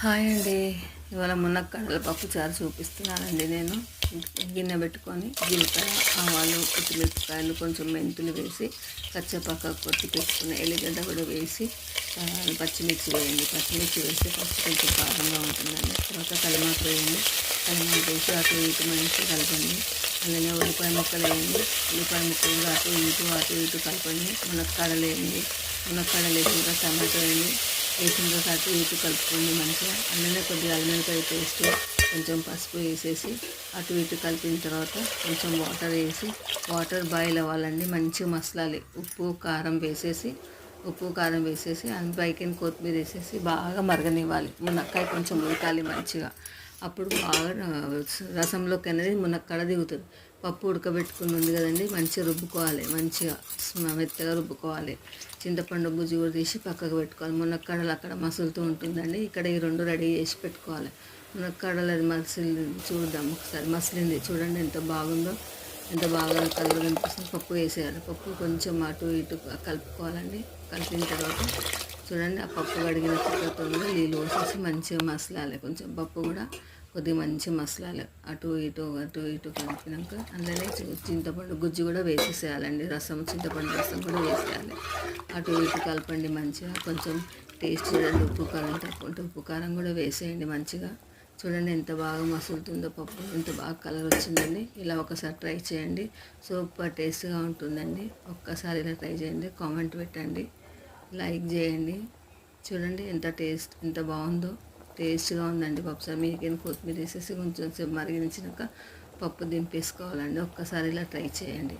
Hi అండి. ఇవాళ మునక్కాడల పప్పు చారు చూపిస్తున్నానండి. నేను గిన్నె పెట్టుకొని జీలకర్ర, ఆవాలు, పచ్చిమిరపకాయలు, కొంచెం మెంతులు వేసి కచ్చపక్క కొట్టి పెట్టుకుని ఎల్లిగడ్డ కూడా వేసి పచ్చిమిర్చి వేయండి. పచ్చిమిర్చి వేస్తే ఫస్ట్ కొంచెం కారంగా ఉంటుందండి. తర్వాత కలిమాకు వేయండి. కలిమాకు వేసి అటు ఇటు మంచి కలపండి. అలానే ఉల్లిపాయ ముక్కలు వేయండి. ఉల్లిపాయ ముక్కలు అటు ఇటు కలపండి. మునక్కాడలు వేయండి. మునక్కాడలు వేసిన టమాటో వేయండి. వేసిన తర్వాత అటు ఇటు కలుపుకోండి మంచిగా. అందులోనే కొద్దిగా అల్లిమిరపకాయ పేస్ట్, కొంచెం పసుపు వేసేసి అటు ఇటు కలిపిన తర్వాత కొంచెం వాటర్ వేసి వాటర్ బాయిల్ అవ్వాలండి. మంచిగా మసలాలి. ఉప్పు కారం వేసేసి పైకి కొత్తిమీర వేసేసి బాగా మరగనివ్వాలి. మునక్కాయ కొంచెం ఉడకాలి మంచిగా. అప్పుడు బాగా రసంలోకి అనేది మునక్కాడ దిగుతుంది. పప్పు ఉడకబెట్టుకుని ఉంది కదండి, మంచిగా రుబ్బుకోవాలి. మంచిగా మెత్తగా రుబ్బుకోవాలి. చింతపండు గుజ్జు కూడా తీసి పక్కకు పెట్టుకోవాలి. మునక్కాడలు అక్కడ మసులుతూ ఉంటుందండి. ఇక్కడ ఈ రెండు రెడీ చేసి పెట్టుకోవాలి. మునక్కాడలు అది చూద్దాం ఒకసారి. మసిలింది చూడండి ఎంత బాగుందో, ఎంత బాగా కలర్ కనిపిస్తుంది. పప్పు వేసేయాలి. పప్పు కొంచెం అటు ఇటు కలుపుకోవాలండి. కలిపిన తర్వాత చూడండి ఆ పప్పు కడిగిన తర్వాత నీళ్ళు పోసేసి మంచిగా మసలాలి. కొంచెం పప్పు కూడా కొద్దిగా మంచిగా మసలాలి. అటు ఇటు కలిపినాక అందులోనే చింతపండు గుజ్జు కూడా వేసేసేయాలండి. చింతపండు రసం కూడా వేసేయాలి. అటు ఇటు కలపండి మంచిగా. కొంచెం టేస్ట్ చూడండి, ఉప్పు కారం తక్కువ ఉప్పు కారం కూడా వేసేయండి మంచిగా. చూడండి ఎంత బాగా మసులుతుందో పప్పు, ఎంత బాగా కలర్ వచ్చిందండి. ఇలా ఒకసారి ట్రై చేయండి. సూపర్ టేస్ట్గా ఉంటుందండి. ఒక్కసారి ఇలా ట్రై చేయండి. కామెంట్ పెట్టండి, లైక్ చేయండి. చూడండి ఎంత బాగుందో, టేస్ట్గా ఉందండి పప్పు సార్. మీకేం కొత్తిమీర వేసేసి కొంచెం సేపు మరిగించినాక పప్పు దింపేసుకోవాలండి. ఒక్కసారి ఇలా ట్రై చేయండి.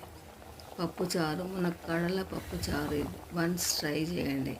పప్పు చారు, మునక్కాడల పప్పు చారు ఇది వన్స్ ట్రై చేయండి.